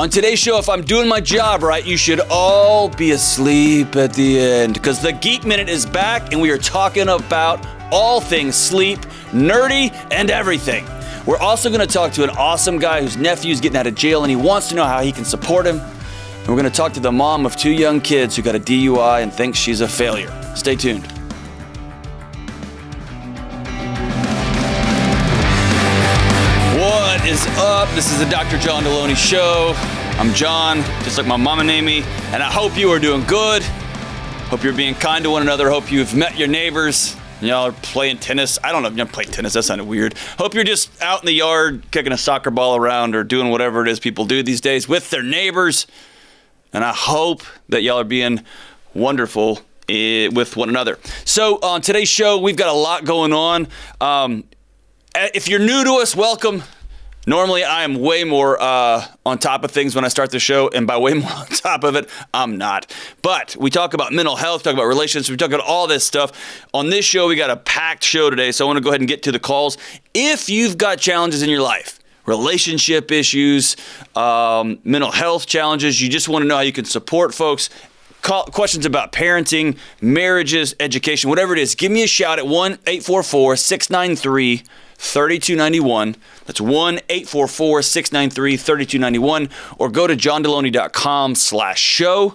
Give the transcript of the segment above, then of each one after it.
On today's show, if I'm doing my job right, you should all be asleep at the end, because the Geek Minute is back and we are talking about all things sleep, nerdy, and everything. We're also going to talk to an awesome guy whose nephew is getting out of jail and he wants to know how he can support him. And we're going to talk to the mom of 2 young kids who got a DUI and thinks she's a failure. Stay tuned. What is up? This is the Dr. John Delony Show. I'm John, just like my mama named me, and I hope you are doing good. Hope you're being kind to one another. Hope you've met your neighbors. Y'all are playing tennis. I don't know if you're playing tennis. That sounded weird. Hope you're just out in the yard kicking a soccer ball around or doing whatever it is people do these days with their neighbors. And I hope that y'all are being wonderful with one another. So on today's show, we've got a lot going on. If you're new to us, welcome. Normally, I am way more on top of things when I start the show, and by way more on top of it, I'm not. But we talk about mental health, talk about relationships, we talk about all this stuff. On this show, we got a packed show today, so I want to go ahead and get to the calls. If you've got challenges in your life, relationship issues, mental health challenges, you just want to know how you can support folks, questions about parenting, marriages, education, whatever it is, give me a shout at 1-844-693-3291. That's 1-844-693-3291, or go to johndelony.com/show,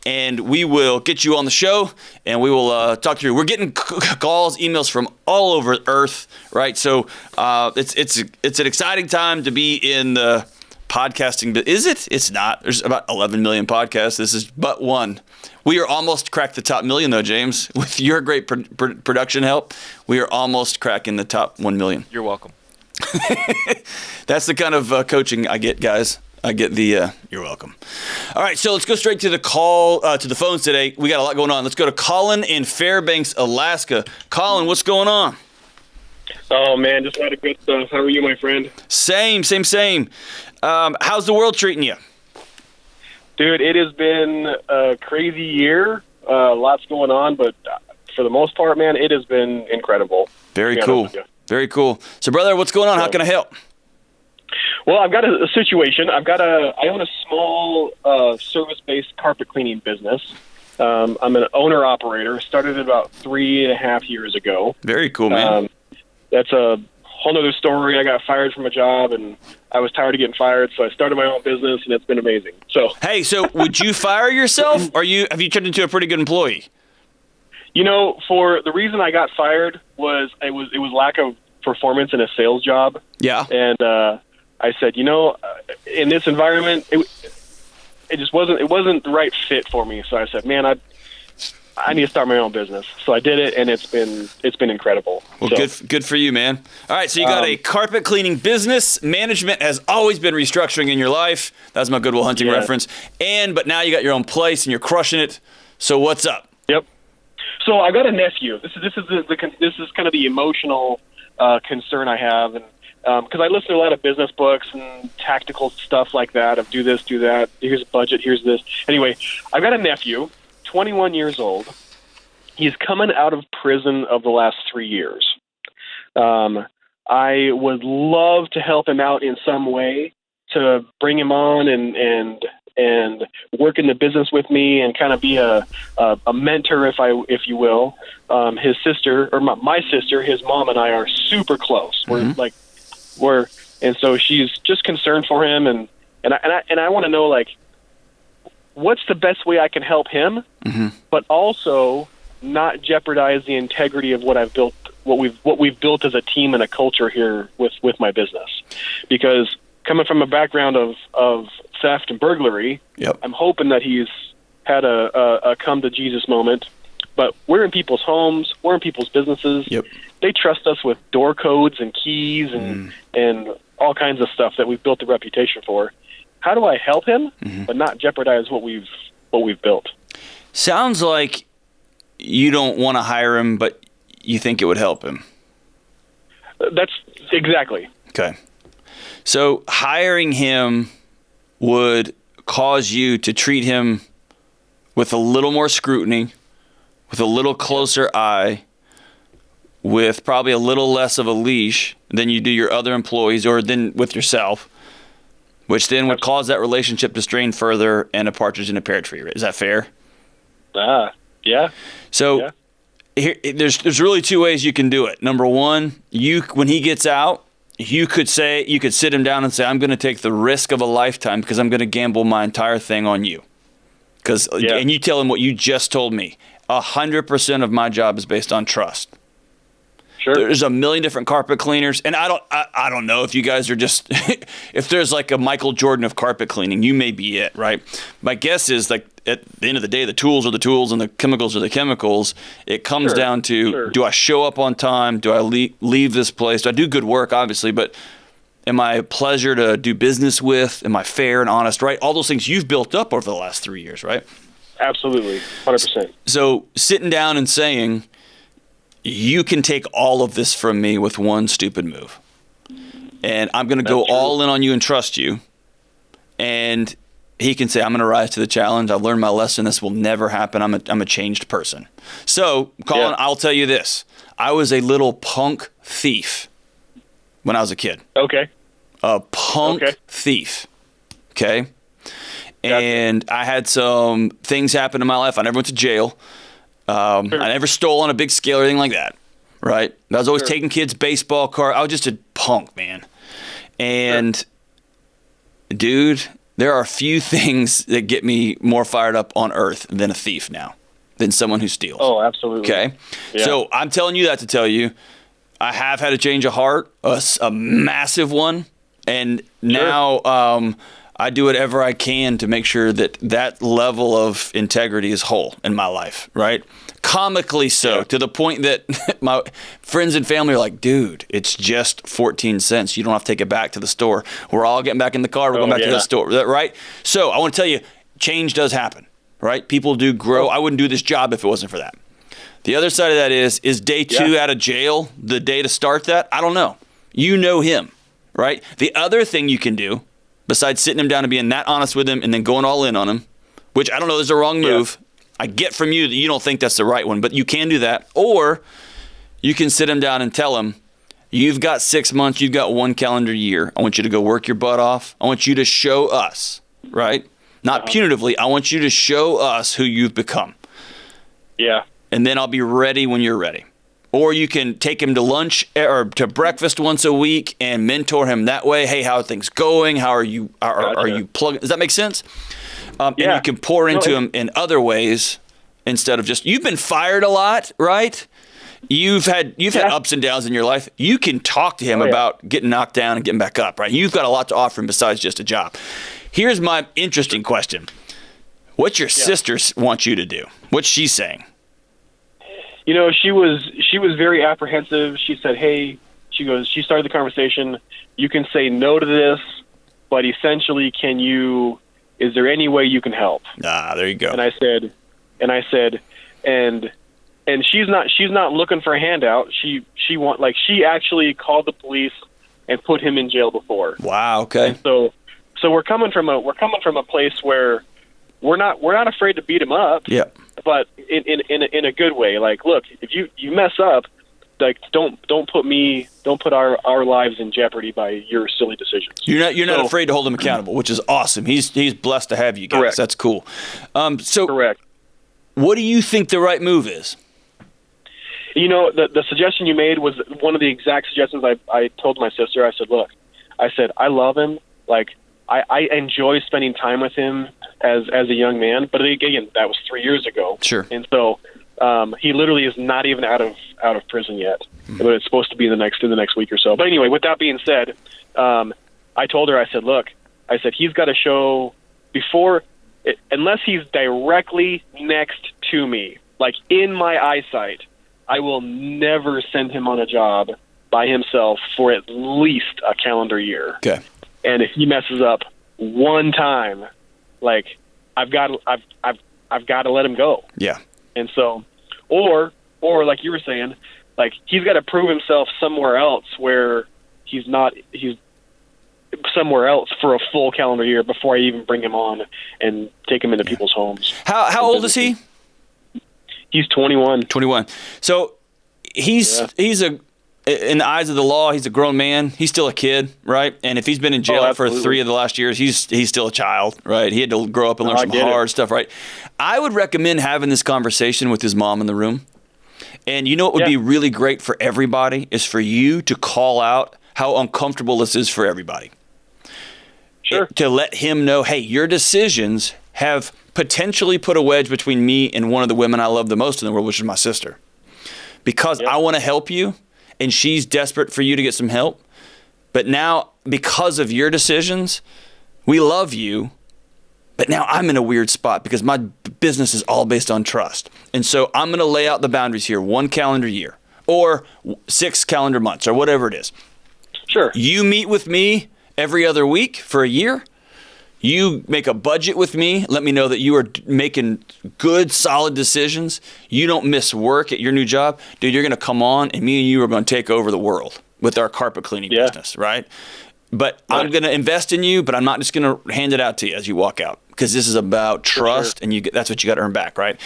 and we will get you on the show, and we will talk through. We're getting calls, emails from all over Earth, right? So it's an exciting time to be in the podcasting. Is it? It's not. There's about 11 million podcasts. This is but one. We are almost cracked the top million, though, James. With your great production help, we are almost cracking the top 1 million. You're welcome. That's the kind of coaching I get, guys. I get the, you're welcome. All right, so let's go straight to the to the phones today. We got a lot going on. Let's go to Colin in Fairbanks, Alaska. Colin, what's going on? Oh, man, just a lot of good stuff. How are you, my friend? Same. How's the world treating you? Dude, it has been a crazy year. Lots going on, but for the most part, man, it has been incredible. Very cool. Very cool. So, brother, what's going on? How can I help? Well, I've got a situation. I own a small service-based carpet cleaning business. I'm an owner-operator. Started it about 3.5 years ago. Very cool, man. That's a whole other story. I got fired from a job, and I was tired of getting fired, so I started my own business, and it's been amazing. So, hey, would you fire yourself, or have you turned into a pretty good employee? You know, for the reason I got fired was it was lack of performance in a sales job. Yeah. And I said, in this environment, it just wasn't the right fit for me. So I said, man, I need to start my own business. So I did it, and it's been incredible. Well, good for you, man. All right, so you got a carpet cleaning business. Management has always been restructuring in your life. That's my Good Will Hunting reference. But now you got your own place, and you're crushing it. So what's up? Yep. So I got a nephew. This is kind of the emotional concern I have, and because I listen to a lot of business books and tactical stuff like that of do this, do that. Here's a budget. Here's this. Anyway, I've got a nephew. 21 years old. He's coming out of prison of the last 3 years. I would love to help him out in some way to bring him on and work in the business with me and kind of be a mentor, if you will. His sister, or my sister, his mom and I are super close. Mm-hmm. And so she's just concerned for him, and I want to know, like, what's the best way I can help him, mm-hmm. but also not jeopardize the integrity of what I've built, what we've built as a team and a culture here with my business. Because coming from a background of theft and burglary, yep. I'm hoping that he's had a come to Jesus moment. But we're in people's homes, we're in people's businesses. Yep. They trust us with door codes and keys and all kinds of stuff that we've built a reputation for. How do I help him, mm-hmm. but not jeopardize what we've built? Sounds like you don't want to hire him, but you think it would help him. That's exactly. Okay. So hiring him would cause you to treat him with a little more scrutiny, with a little closer eye, with probably a little less of a leash than you do your other employees or than with yourself. which then would cause that relationship to strain further and a partridge in a pear tree. Is that fair? Yeah. So here, there's really two ways you can do it. Number one, when he gets out, you could sit him down and say, I'm going to take the risk of a lifetime because I'm going to gamble my entire thing on you. And you tell him what you just told me. 100% of my job is based on trust. Sure. There's a million different carpet cleaners, and I don't know if you guys are just if there's like a Michael Jordan of carpet cleaning, you may be it, right? My guess is like at the end of the day, the tools are the tools and the chemicals are the chemicals. It comes down to do I show up on time? Do I leave this place? Do I do good work? Obviously, but am I a pleasure to do business with? Am I fair and honest? Right? All those things you've built up over the last 3 years, right? Absolutely, 100%. So sitting down and saying, you can take all of this from me with one stupid move. And I'm going to go all in on you and trust you. And he can say, I'm going to rise to the challenge. I've learned my lesson. This will never happen. I'm a changed person. So, Colin, I'll tell you this. I was a little punk thief when I was a kid. Okay. A punk thief. Okay? And I had some things happen in my life. I never went to jail. I never stole on a big scale or anything like that, right? I was always taking kids' baseball cards. I was just a punk, man. And, dude, there are few things that get me more fired up on earth than a thief now, than someone who steals. Oh, absolutely. Okay? Yeah. So I'm telling you that to tell you I have had a change of heart, a massive one, and now I do whatever I can to make sure that level of integrity is whole in my life, right? Comically so, to the point that my friends and family are like, dude, it's just 14 cents. You don't have to take it back to the store. We're all getting back in the car. We're going back to the store, right? So I want to tell you, change does happen, right? People do grow. I wouldn't do this job if it wasn't for that. The other side of that is day 2 out of jail the day to start that? I don't know. You know him, right? The other thing you can do, besides sitting him down and being that honest with him and then going all in on him, which I don't know is a wrong move. I get from you that you don't think that's the right one, but you can do that. Or you can sit him down and tell him, you've got 6 months, you've got 1 calendar year. I want you to go work your butt off. I want you to show us, right? Not punitively. I want you to show us who you've become. Yeah. And then I'll be ready when you're ready. Or you can take him to lunch or to breakfast once a week and mentor him that way. Hey, how are things going? How are you? Are you plugging? Does that make sense? And you can pour into him in other ways instead of just. You've been fired a lot, right? You've had ups and downs in your life. You can talk to him about getting knocked down and getting back up, right? You've got a lot to offer him besides just a job. Here's my interesting question: what's your sister want you to do? What's she saying? You know, she was very apprehensive. She said, "Hey," she started the conversation. You can say no to this, but essentially, is there any way you can help? There you go. And I said, and she's not looking for a handout. She actually called the police and put him in jail before. Wow. Okay. And so we're coming from a place where we're not afraid to beat him up. Yep. But in a good way. Like, look, if you mess up, like don't put our lives in jeopardy by your silly decisions. You're not afraid to hold him accountable, which is awesome. He's blessed to have you guys. Correct. That's cool. Correct. What do you think the right move is? You know, the suggestion you made was one of the exact suggestions I told my sister. I said, look, I love him. Like, I enjoy spending time with him as a young man. But again, that was 3 years ago. Sure. And so he literally is not even out of prison yet. But it's supposed to be in the next week or so. But anyway, with that being said, I told her, I said, look, he's got to show unless he's directly next to me, like in my eyesight, I will never send him on a job by himself for at least a calendar year. Okay. And if he messes up one time, like I've got to let him go. Yeah. And so, or like you were saying, like he's got to prove himself somewhere else where he's somewhere else for a full calendar year before I even bring him on and take him into people's homes. How old is he? He's 21. 21. So he's a in the eyes of the law, he's a grown man. He's still a kid, right? And if he's been in jail for 3 of the last years, he's still a child, right? He had to grow up and learn some hard stuff, right? I would recommend having this conversation with his mom in the room. And you know what would be really great for everybody is for you to call out how uncomfortable this is for everybody. Sure. To let him know, hey, your decisions have potentially put a wedge between me and one of the women I love the most in the world, which is my sister. Because I want to help you, and she's desperate for you to get some help. But now, because of your decisions, we love you. But now I'm in a weird spot because my business is all based on trust. And so I'm going to lay out the boundaries here, 1 calendar year or 6 calendar months or whatever it is. Sure. You meet with me every other week for a year. You make a budget with me. Let me know that you are making good, solid decisions. You don't miss work at your new job. Dude, you're going to come on, and me and you are going to take over the world with our carpet cleaning business, right? But I'm going to invest in you, but I'm not just going to hand it out to you as you walk out because this is about trust, and that's what you got to earn back, right?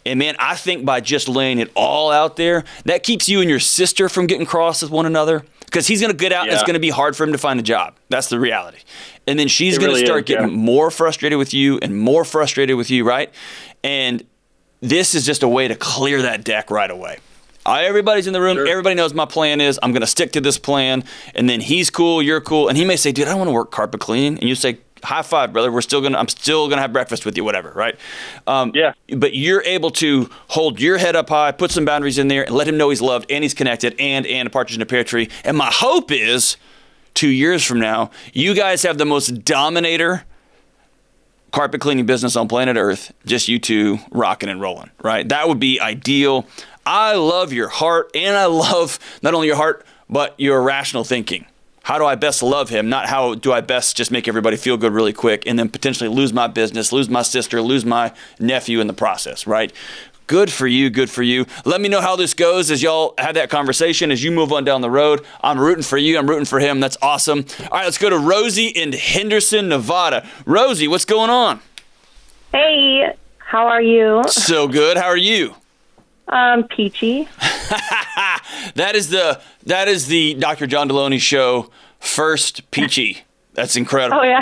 And, man, I think by just laying it all out there, that keeps you and your sister from getting cross with one another because he's going to get out and it's going to be hard for him to find a job. That's the reality. And then she's going to start getting more frustrated with you and more frustrated with you, right? And this is just a way to clear that deck right away. Everybody's in the room. Sure. Everybody knows my plan is I'm going to stick to this plan. And then he's cool, you're cool. And he may say, dude, I don't want to work carpet cleaning. And you say, high five, brother. I'm still going to have breakfast with you, whatever, right? But you're able to hold your head up high, put some boundaries in there, and let him know he's loved and he's connected and a partridge in a pear tree. And my hope is 2 years from now, you guys have the most dominator carpet cleaning business on planet Earth, just you two rocking and rolling, right? That would be ideal. I love your heart, and I love not only your heart, but your rational thinking. How do I best love him? Not how do I best just make everybody feel good really quick and then potentially lose my business, lose my sister, lose my nephew in the process, right? Good for you. Good for you. Let me know how this goes as y'all have that conversation, as you move on down the road. I'm rooting for you. I'm rooting for him. That's awesome. All right, let's go to Rosie in Henderson, Nevada. Rosie, what's going on? Hey, how are you? So good. How are you? Peachy. That is the Dr. John Delony show first peachy. That's incredible. Oh, yeah.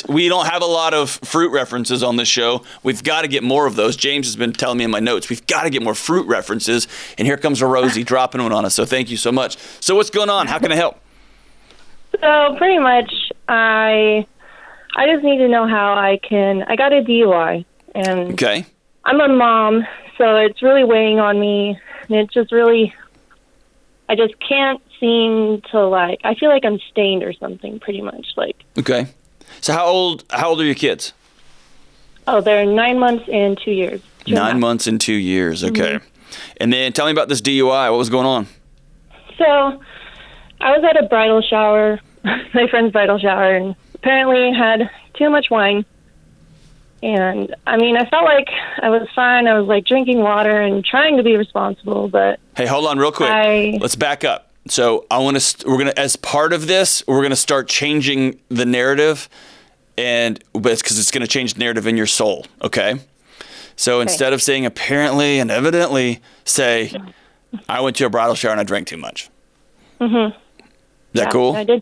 We don't have a lot of fruit references on this show. We've got to get more of those. James has been telling me in my notes, we've got to get more fruit references. And here comes a Rosie dropping one on us. So thank you so much. So what's going on? How can I help? So pretty much, I just need to know how I got a DUI. And okay. I'm a mom, so it's really weighing on me. And it's just really, I just can't seem to I feel like I'm stained or something pretty much. Okay. So how old are your kids? Oh, they're 9 months and 2 years. 9 months and 2 years. Okay. Mm-hmm. And then tell me about this DUI. What was going on? So I was at a bridal shower, my friend's bridal shower, and apparently had too much wine. And, I mean, I felt like I was fine. I was, drinking water and trying to be responsible, but... Hey, hold on real quick. Let's back up. So as part of this, we're going to start changing the narrative, because it's going to change the narrative in your soul, okay? So instead of saying apparently and evidently, say, I went to a bridal shower and I drank too much. Mm-hmm. Is that cool? I did.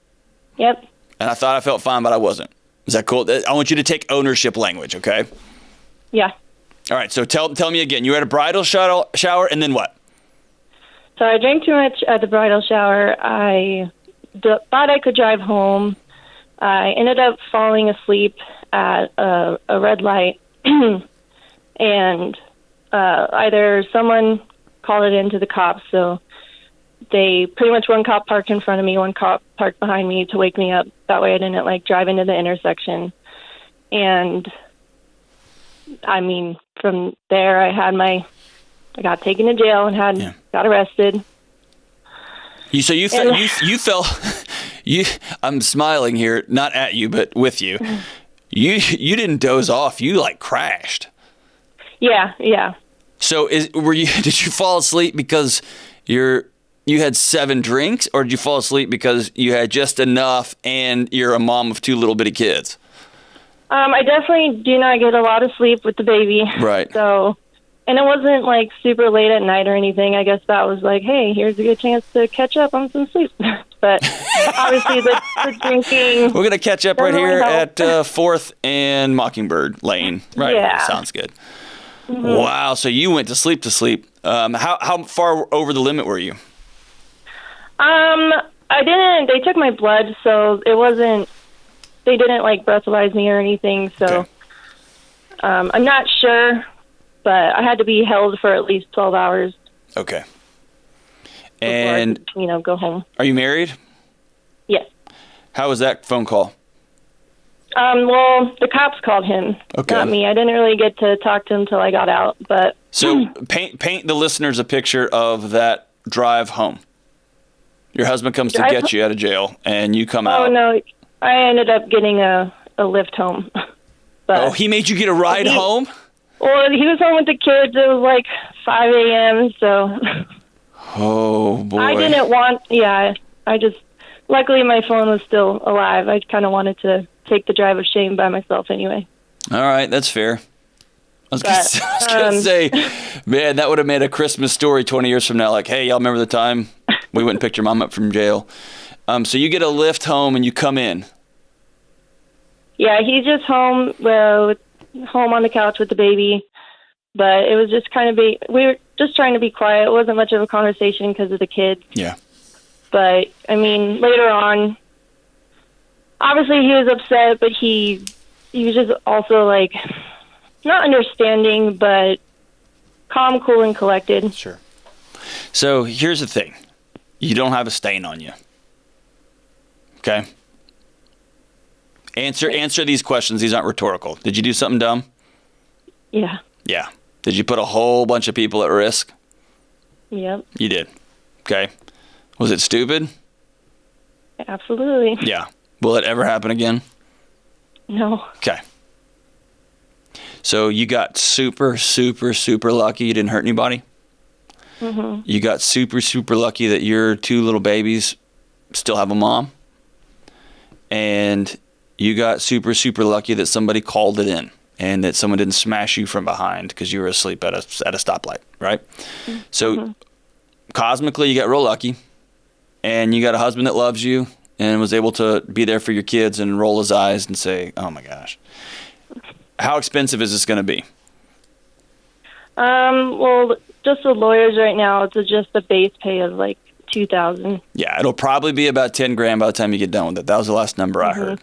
Yep. And I thought I felt fine, but I wasn't. Is that cool? I want you to take ownership language, okay? Yeah. All right, so tell me again. You were at a bridal shower, and then what? So I drank too much at the bridal shower. I thought I could drive home. I ended up falling asleep at a red light, and either someone called it in to the cops, so they pretty much one cop parked in front of me, one cop parked behind me to wake me up. That way I didn't drive into the intersection. And I mean, from there I got taken to jail and got arrested. I'm smiling here, not at you, but with you. You didn't doze off. You crashed. Yeah. So did you fall asleep because you had 7 drinks, or did you fall asleep because you had just enough and you're a mom of 2 little bitty kids? I definitely do not get a lot of sleep with the baby. Right. So And it wasn't like super late at night or anything. I guess that was like, hey, here's a good chance to catch up on some sleep. But obviously the drinking. We're going to catch up right here at 4th and Mockingbird Lane. Right. Yeah. Sounds good. Mm-hmm. Wow. So you went to sleep. How far over the limit were you? I didn't. They took my blood, so it wasn't. They didn't like breathalyze me or anything. So Okay. I'm not sure, but I had to be held for at least 12 hours. Okay. Before And I could, go home. Are you married? Yes. How was that phone call? Well, the cops called him, Okay. not me. I didn't really get to talk to him until I got out. But So paint the listeners a picture of that drive home. Your husband comes to get you out of jail, and you come out. Oh, no. I ended up getting a lift home. But he made you get a ride home? Well, he was home with the kids. It was like 5 a.m., so... Oh, boy. I didn't want... Yeah, I just... Luckily, my phone was still alive. I kind of wanted to take the drive of shame by myself anyway. All right, that's fair. I was going to say, man, that would have made a Christmas story 20 years from now. Like, hey, y'all remember the time we went and picked your mom up from jail? So you get a lift home and you come in. Yeah, he's just home, home on the couch with the baby. But it was just we were just trying to be quiet. It wasn't much of a conversation because of the kids. Yeah. But, I mean, later on, obviously he was upset, but he was just also, like, not understanding, but calm, cool, and collected. Sure. So here's the thing. You don't have a stain on you. Okay? Answer these questions. These aren't rhetorical. Did you do something dumb? Yeah. Yeah. Did you put a whole bunch of people at risk? Yep. You did. Okay. Was it stupid? Absolutely. Yeah. Will it ever happen again? No. Okay. So you got super, super, super lucky you didn't hurt anybody. Mm-hmm. You got super, super lucky that your two little babies still have a mom. And you got super, super lucky that somebody called it in and that someone didn't smash you from behind because you were asleep at a stoplight, right? Mm-hmm. So cosmically, you got real lucky. And you got a husband that loves you and was able to be there for your kids and roll his eyes and say, oh, my gosh. How expensive is this going to be? Well, just the lawyers right now, it's just a base pay of like $2,000. Yeah, it'll probably be about $10,000 by the time you get done with it. That was the last number I heard.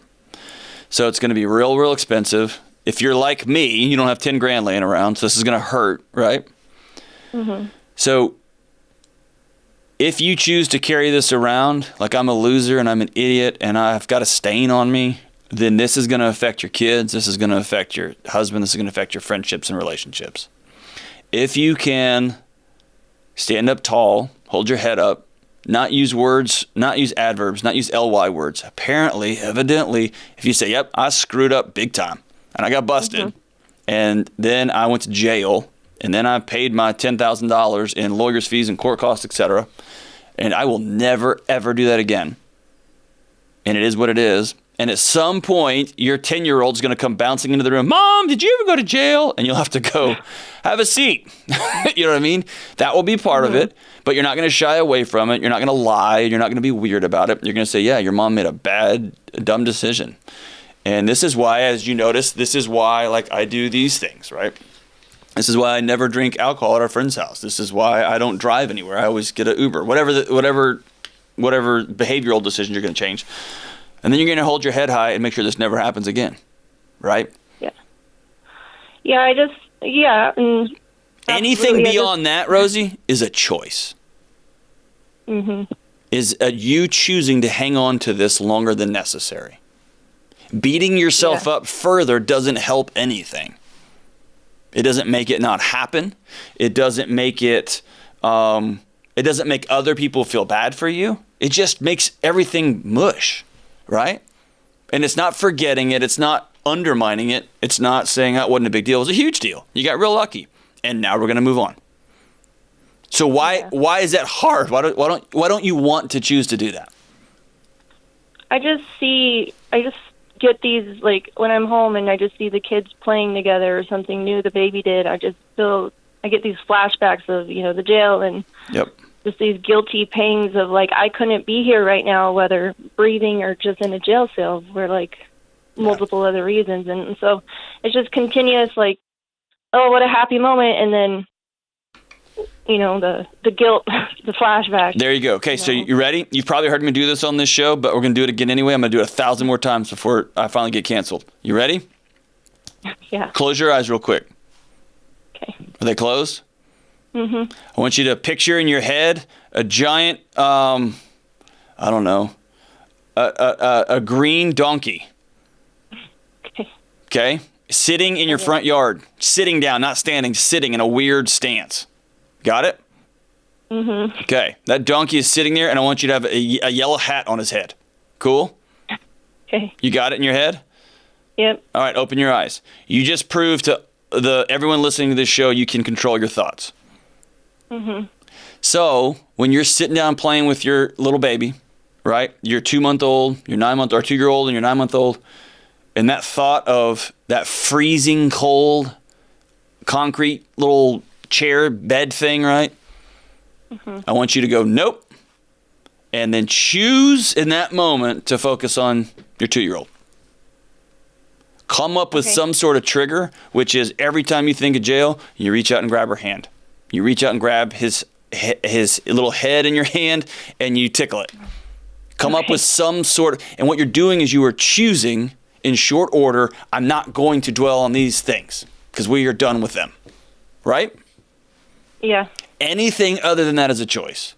So it's going to be real, real expensive. If you're like me, you don't have $10,000 laying around, so this is going to hurt, right? Mm-hmm. So if you choose to carry this around like I'm a loser and I'm an idiot and I've got a stain on me, then this is going to affect your kids. This is going to affect your husband. This is going to affect your friendships and relationships. If you can stand up tall, hold your head up, not use words, not use adverbs, not use ly words. Apparently, evidently, if you say, yep, I screwed up big time and I got busted and then I went to jail and then I paid my $10,000 in lawyer's fees and court costs, etc. And I will never, ever do that again. And it is what it is. And at some point, your 10-year-old is going to come bouncing into the room. Mom, did you ever go to jail? And you'll have to go, have a seat. You know what I mean? That will be part of it. But you're not going to shy away from it. You're not going to lie. You're not going to be weird about it. You're going to say, yeah, your mom made a dumb decision. And this is why, as you notice, this is why like I do these things, right? This is why I never drink alcohol at our friend's house. This is why I don't drive anywhere. I always get an Uber. Whatever behavioral decision you're going to change. And then you're going to hold your head high and make sure this never happens again, right? Yeah. Yeah, Anything beyond that, Rosie, is a choice. Mm-hmm. Is you choosing to hang on to this longer than necessary. Beating yourself up further doesn't help anything. It doesn't make it not happen. It doesn't make it doesn't make other people feel bad for you. It just makes everything mush. Right? And it's not forgetting it. It's not undermining it. It's not saying that wasn't a big deal. It was a huge deal. You got real lucky. And now we're going to move on. So why is that hard? Why don't you want to choose to do that? I just get these, like, when I'm home and I just see the kids playing together or something new the baby did, I just feel I get these flashbacks of, the jail and Yep. just these guilty pangs of, like, I couldn't be here right now, whether breathing or just in a jail cell for, like, multiple other reasons. And so it's just continuous, like, oh, what a happy moment. And then, the guilt, the flashback. There you go. Okay, so you ready? You've probably heard me do this on this show, but we're going to do it again anyway. I'm going to do it 1,000 more times before I finally get canceled. You ready? Yeah. Close your eyes real quick. Okay. Are they closed? Mm-hmm. I want you to picture in your head a giant, I don't know, a green donkey. Okay. Okay? Sitting in your front yard. Sitting down, not standing, sitting in a weird stance. Got it? Mm-hmm. Okay. That donkey is sitting there, and I want you to have a yellow hat on his head. Cool? Okay. You got it in your head? Yep. All right, open your eyes. You just proved to everyone listening to this show you can control your thoughts. Mm-hmm. So when you're sitting down playing with your little baby, right? Your 2-month-old, your 9-month, or 2-year-old and your 9-month-old, and that thought of that freezing cold concrete little chair bed thing, right? Mm-hmm. I want you to go, nope. And then choose in that moment to focus on your 2-year-old. Come up with some sort of trigger, which is every time you think of jail, you reach out and grab her hand. You reach out and grab his little head in your hand and you tickle it. Come up with some sort of, and what you're doing is you are choosing in short order, I'm not going to dwell on these things because we are done with them. Right? Yeah. Anything other than that is a choice.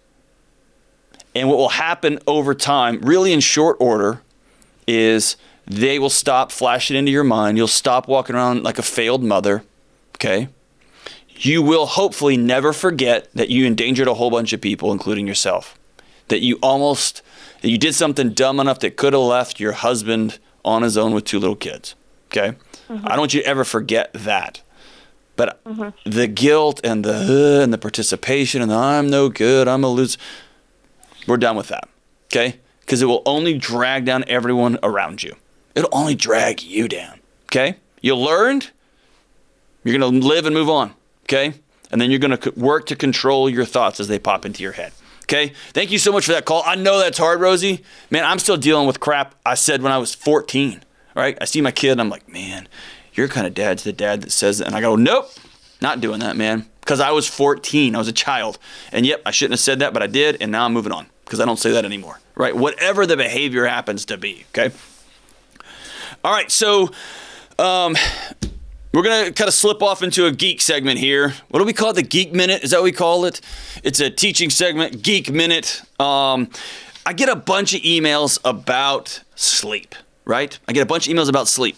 And what will happen over time, really in short order, is they will stop flashing into your mind. You'll stop walking around like a failed mother, okay? You will hopefully never forget that you endangered a whole bunch of people, including yourself. That you did something dumb enough that could have left your husband on his own with 2 little kids, okay? Mm-hmm. I don't want you to ever forget that. But the guilt and the participation and the I'm no good, I'm a loser, we're done with that, okay? Because it will only drag down everyone around you. It'll only drag you down, okay? You learned, you're going to live and move on, okay? And then you're going to work to control your thoughts as they pop into your head, okay? Thank you so much for that call. I know that's hard, Rosie. Man, I'm still dealing with crap I said when I was 14, right? I see my kid and I'm like, man, your kind of dad's the dad that says that. And I go, nope, not doing that, man. Because I was 14. I was a child. And yep, I shouldn't have said that, but I did. And now I'm moving on because I don't say that anymore, right? Whatever the behavior happens to be, okay? All right, so we're going to kind of slip off into a geek segment here. What do we call it? The Geek Minute? Is that what we call it? It's a teaching segment, Geek Minute. I get a bunch of emails about sleep, right? I get a bunch of emails about sleep.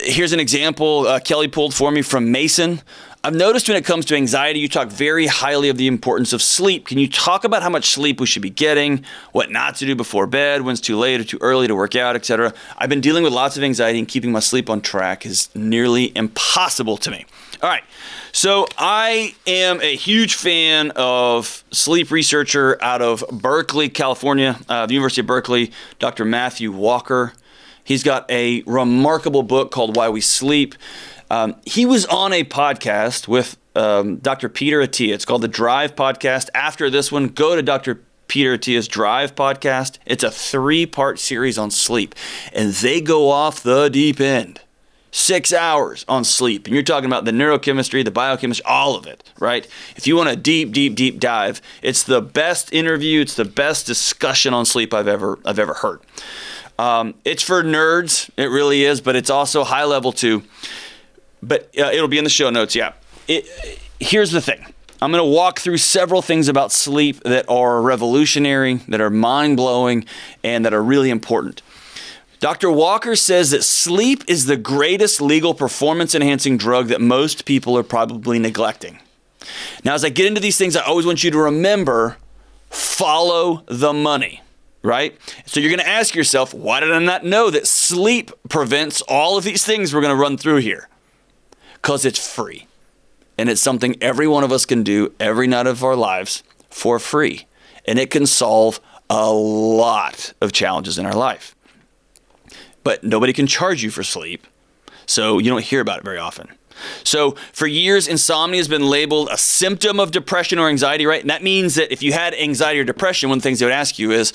Here's an example Kelly pulled for me from Mason. I've noticed when it comes to anxiety, you talk very highly of the importance of sleep. Can you talk about how much sleep we should be getting, what not to do before bed, when it's too late or too early to work out, etc.? I've been dealing with lots of anxiety, and keeping my sleep on track is nearly impossible to me. All right, so I am a huge fan of sleep researcher out of Berkeley, California, the University of Berkeley, Dr. Matthew Walker. He's got a remarkable book called Why We Sleep. He was on a podcast with Dr. Peter Attia. It's called the Drive Podcast. After this one, go to Dr. Peter Attia's Drive Podcast. It's a 3-part series on sleep, and they go off the deep end. 6 hours on sleep. And you're talking about the neurochemistry, the biochemistry, all of it, right? If you want a deep, deep, deep dive, it's the best interview. It's the best discussion on sleep I've ever heard. It's for nerds. It really is, but it's also high level too. But it'll be in the show notes, yeah. Here's the thing. I'm going to walk through several things about sleep that are revolutionary, that are mind-blowing, and that are really important. Dr. Walker says that sleep is the greatest legal performance-enhancing drug that most people are probably neglecting. Now, as I get into these things, I always want you to remember, follow the money. Right? So you're going to ask yourself, why did I not know that sleep prevents all of these things we're going to run through here? Because it's free. And it's something every one of us can do every night of our lives for free. And it can solve a lot of challenges in our life. But nobody can charge you for sleep, so you don't hear about it very often. So for years, insomnia has been labeled a symptom of depression or anxiety, right? And that means that if you had anxiety or depression, one of the things they would ask you is,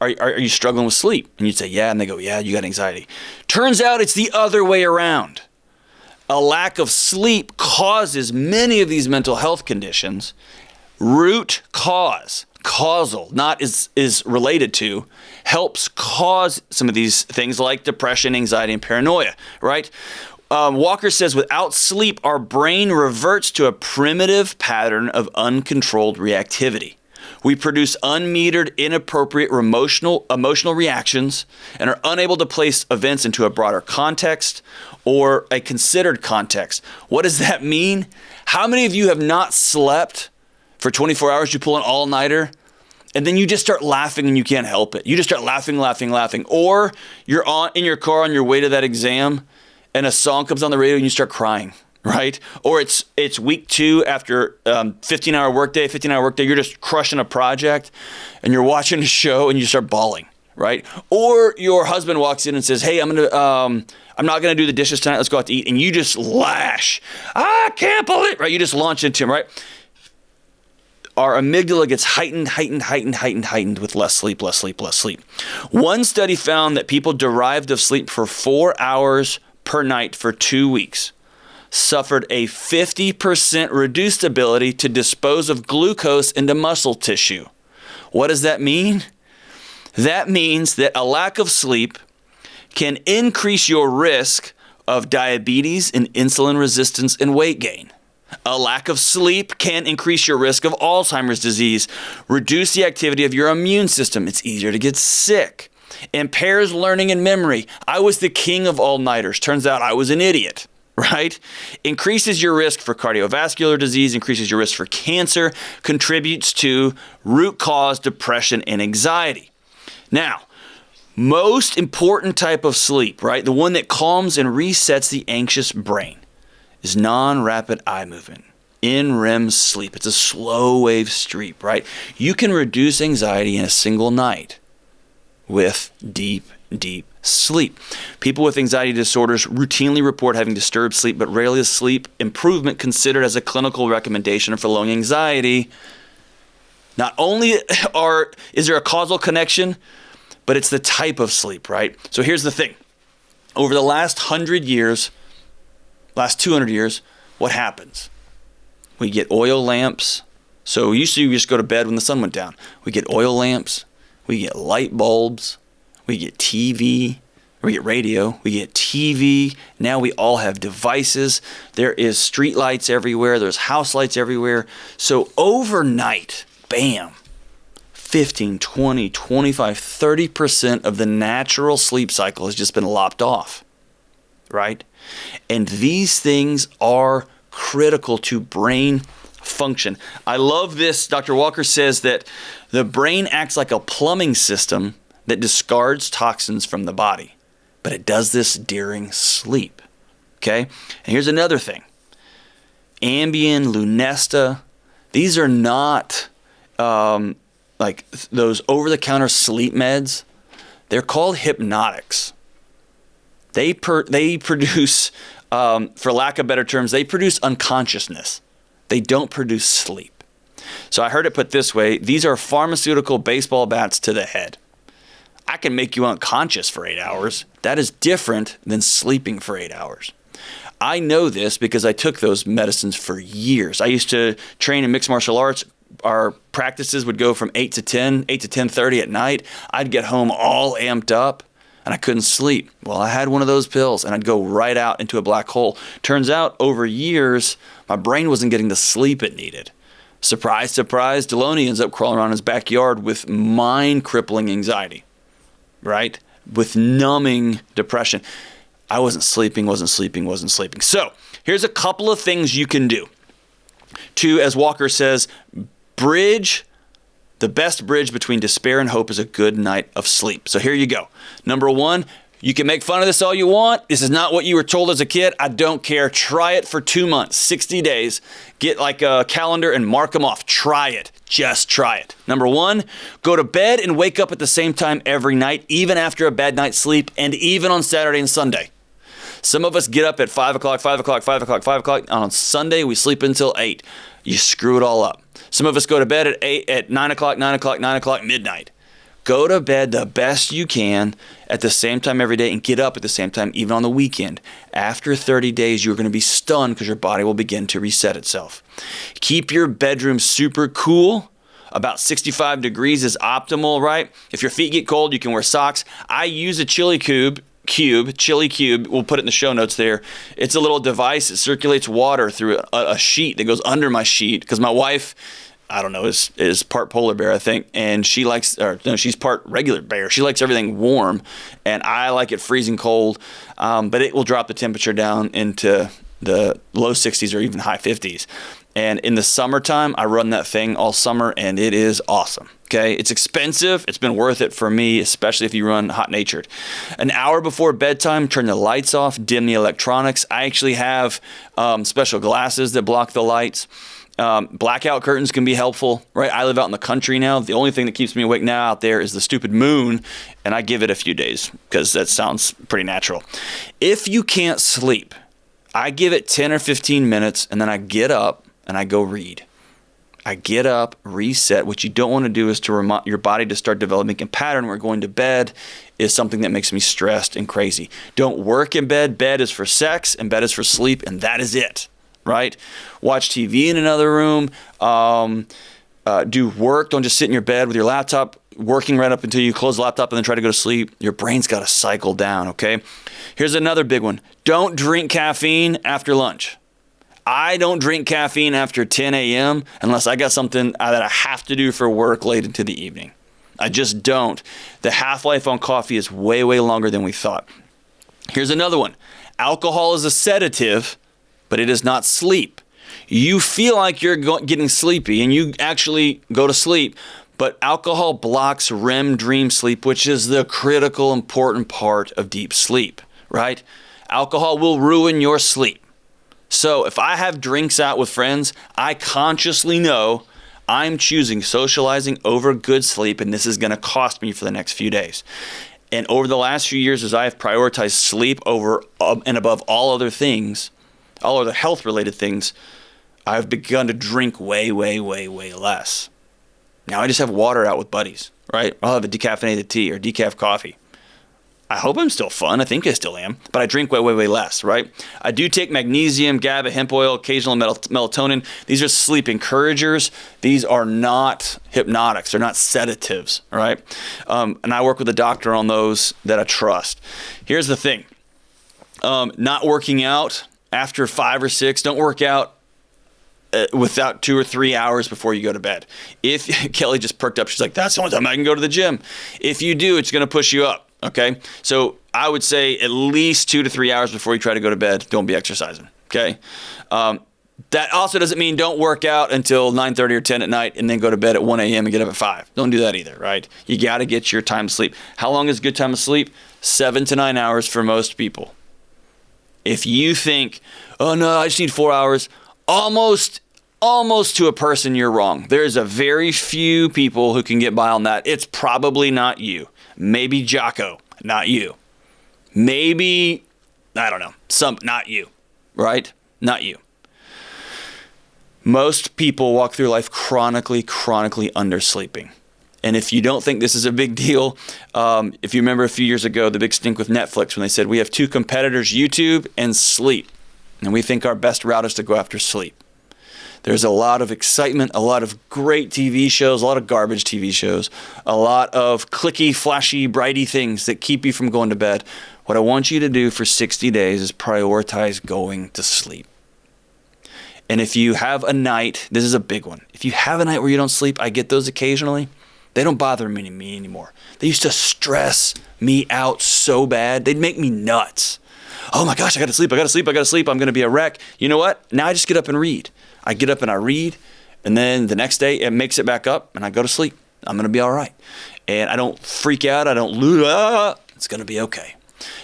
are you struggling with sleep? And you'd say, yeah. And they go, yeah, you got anxiety. Turns out it's the other way around. A lack of sleep causes many of these mental health conditions. Root cause, causal, not is related to, helps cause some of these things like depression, anxiety, and paranoia, right? Walker says, without sleep, our brain reverts to a primitive pattern of uncontrolled reactivity. We produce unmetered, inappropriate emotional reactions and are unable to place events into a broader context or a considered context. What does that mean? How many of you have not slept for 24 hours? You pull an all-nighter and then you just start laughing and you can't help it. You just start laughing. Or you're in your car on your way to that exam and a song comes on the radio and you start crying. Right? Or it's week 2 after 15-hour workday, you're just crushing a project and you're watching a show and you start bawling, right? Or your husband walks in and says, hey, I'm not going to do the dishes tonight, let's go out to eat. And you just lash. I can't believe it, right? You just launch into him, right? Our amygdala gets heightened with less sleep. One study found that people deprived of sleep for 4 hours per night for 2 weeks suffered a 50% reduced ability to dispose of glucose into muscle tissue. What does that mean? That means that a lack of sleep can increase your risk of diabetes and insulin resistance and weight gain. A lack of sleep can increase your risk of Alzheimer's disease, reduce the activity of your immune system. It's easier to get sick. Impairs learning and memory. I was the king of all-nighters. Turns out I was an idiot. Right? Increases your risk for cardiovascular disease, increases your risk for cancer, contributes to root cause depression and anxiety. Now, most important type of sleep, right? The one that calms and resets the anxious brain is non-rapid eye movement. In REM sleep. It's a slow wave sleep, right? You can reduce anxiety in a single night with deep sleep. People with anxiety disorders routinely report having disturbed sleep, but rarely is sleep improvement considered as a clinical recommendation for lowering anxiety. Not only is there a causal connection, but it's the type of sleep, right? So here's the thing. Over the last 200 years, what happens? We get oil lamps. So used to you just go to bed when the sun went down. We get oil lamps. We get light bulbs. We get TV, we get radio, we get TV. Now we all have devices. There is street lights everywhere. There's house lights everywhere. So overnight, bam, 15, 20, 25, 30% of the natural sleep cycle has just been lopped off, right? And these things are critical to brain function. I love this. Dr. Walker says that the brain acts like a plumbing system that discards toxins from the body, but it does this during sleep, okay? And here's another thing. Ambien, Lunesta, these are not like those over-the-counter sleep meds. They're called hypnotics. They produce, for lack of better terms, they produce unconsciousness. They don't produce sleep. So I heard it put this way, these are pharmaceutical baseball bats to the head. I can make you unconscious for 8 hours. That is different than sleeping for 8 hours. I know this because I took those medicines for years. I used to train in mixed martial arts. Our practices would go from 8 to 10:30 at night. I'd get home all amped up and I couldn't sleep. Well, I had one of those pills and I'd go right out into a black hole. Turns out over years, my brain wasn't getting the sleep it needed. Surprise, surprise, Delony ends up crawling around in his backyard with mind-crippling anxiety. Right? With numbing depression. I wasn't sleeping. So here's a couple of things you can do to, as Walker says, the best bridge between despair and hope is a good night of sleep. So here you go. Number 1, you can make fun of this all you want. This is not what you were told as a kid. I don't care. Try it for 2 months, 60 days. Get like a calendar and mark them off. Try it. Just try it. Number 1, go to bed and wake up at the same time every night, even after a bad night's sleep, and even on Saturday and Sunday. Some of us get up at 5 o'clock, 5 o'clock, 5 o'clock, 5 o'clock. On Sunday, we sleep until 8. You screw it all up. Some of us go to bed at 9 o'clock, 9 o'clock, 9 o'clock, midnight. Go to bed the best you can at the same time every day and get up at the same time, even on the weekend. After 30 days, you're going to be stunned because your body will begin to reset itself. Keep your bedroom super cool. About 65 degrees is optimal, right? If your feet get cold, you can wear socks. I use a chili cube. We'll put it in the show notes there. It's a little device that circulates water through a sheet that goes under my sheet because my wife, I don't know, is part polar bear, I think, and she's part regular bear. She likes everything warm, and I like it freezing cold, but it will drop the temperature down into the low 60s or even high 50s. And in the summertime, I run that thing all summer, and it is awesome. Okay, it's expensive. It's been worth it for me, especially if you run hot-natured. An hour before bedtime, turn the lights off, dim the electronics. I actually have special glasses that block the lights. Blackout curtains can be helpful, right? I live out in the country now. The only thing that keeps me awake now out there is the stupid moon, and I give it a few days because that sounds pretty natural. If you can't sleep, I give it 10 or 15 minutes, and then I get up and I go read. I get up, reset. What you don't want to do is to remind your body to start developing a pattern where going to bed is something that makes me stressed and crazy. Don't work in bed. Bed is for sex and bed is for sleep, and that is it, right? Watch TV in another room. Do work. Don't just sit in your bed with your laptop working right up until you close the laptop and then try to go to sleep. Your brain's got to cycle down, okay? Here's another big one. Don't drink caffeine after lunch. I don't drink caffeine after 10 a.m. unless I got something that I have to do for work late into the evening. I just don't. The half-life on coffee is way, way longer than we thought. Here's another one. Alcohol is a sedative, but it is not sleep. You feel like you're getting sleepy and you actually go to sleep, but alcohol blocks REM dream sleep, which is the critical, important part of deep sleep, right? Alcohol will ruin your sleep. So if I have drinks out with friends, I consciously know I'm choosing socializing over good sleep, and this is going to cost me for the next few days. And over the last few years, as I have prioritized sleep over and above all other things, all other health-related things, I've begun to drink way, way, way, way less. Now I just have water out with buddies, right? I'll have a decaffeinated tea or decaf coffee. I hope I'm still fun. I think I still am. But I drink way, way, way less, right? I do take magnesium, GABA, hemp oil, occasional melatonin. These are sleep encouragers. These are not hypnotics. They're not sedatives, right? And I work with a doctor on those that I trust. Here's the thing. Not working out after 5 or 6. Don't work out without 2 or 3 hours before you go to bed. If Kelly just perked up, she's like, that's the only time I can go to the gym. If you do, it's going to push you up. Okay, so I would say at least 2 to 3 hours before you try to go to bed, don't be exercising, okay? That also doesn't mean don't work out until 9:30 or 10 at night and then go to bed at 1 a.m. and get up at 5. Don't do that either, right? You got to get your time to sleep. How long is a good time to sleep? 7 to 9 hours for most people. If you think, oh no, I just need 4 hours, almost to a person, you're wrong. There's a very few people who can get by on that. It's probably not you. Maybe Jocko, not you. Maybe, I don't know, not you, right? Not you. Most people walk through life chronically undersleeping. And if you don't think this is a big deal, if you remember a few years ago, the big stink with Netflix when they said we have 2 competitors, YouTube and sleep. And we think our best route is to go after sleep. There's a lot of excitement, a lot of great TV shows, a lot of garbage TV shows, a lot of clicky, flashy, brighty things that keep you from going to bed. What I want you to do for 60 days is prioritize going to sleep. And if you have a night, this is a big one. If you have a night where you don't sleep, I get those occasionally. They don't bother me anymore. They used to stress me out so bad. They'd make me nuts. Oh my gosh, I gotta sleep. I'm gonna be a wreck. You know what? Now I just get up and read. I get up and I read, and then the next day it makes it back up, and I go to sleep. I'm going to be all right. And I don't freak out. I don't lose. It's going to be okay.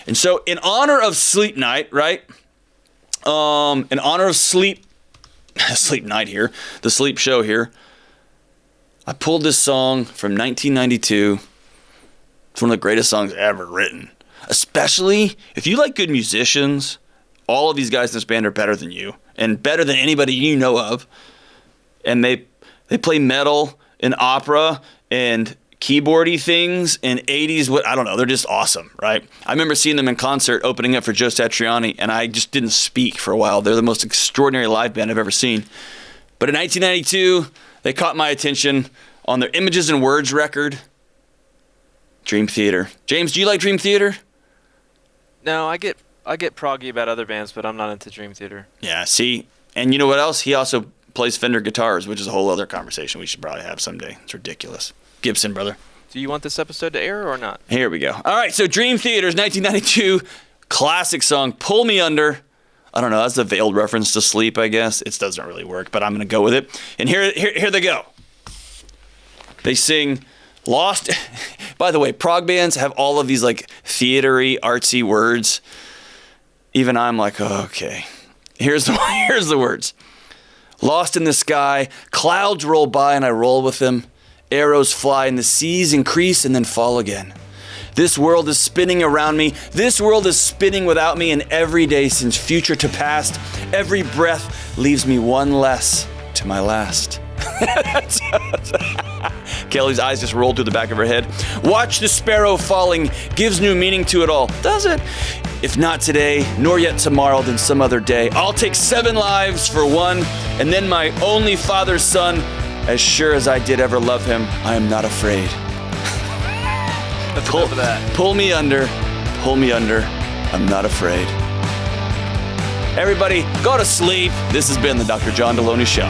And so in honor of sleep night, right? In honor of sleep night here, the sleep show here, I pulled this song from 1992. It's one of the greatest songs ever written. especially if you like good musicians. All of these guys in this band are better than you and better than anybody you know of. And they play metal and opera and keyboardy things and 80s, I don't know, they're just awesome, right? I remember seeing them in concert opening up for Joe Satriani, and I just didn't speak for a while. They're the most extraordinary live band I've ever seen. But in 1992, they caught my attention on their Images and Words record, Dream Theater. James, do you like Dream Theater? No, I get proggy about other bands, but I'm not into Dream Theater. Yeah, see? And you know what else? He also plays Fender guitars, which is a whole other conversation we should probably have someday. It's ridiculous. Gibson, brother. Do you want this episode to air or not? Here we go. All right, so Dream Theater's 1992 classic song, Pull Me Under. I don't know, that's a veiled reference to Sleep, I guess. It doesn't really work, but I'm going to go with it. And here they go. They sing Lost. By the way, prog bands have all of these like theater-y, artsy words. Even I'm like, oh, okay. Here's the words. Lost in the sky, clouds roll by and I roll with them. Arrows fly and the seas increase and then fall again. This world is spinning around me. This world is spinning without me, and every day since future to past, every breath leaves me one less to my last. Kelly's eyes just rolled through the back of her head. Watch the sparrow falling gives new meaning to it all, does it? If not today, nor yet tomorrow, then some other day. I'll take 7 lives for one, and then my only father's son. As sure as I did ever love him, I am not afraid. Pull me under, I'm not afraid. Everybody, go to sleep. This has been the Dr. John Delony Show.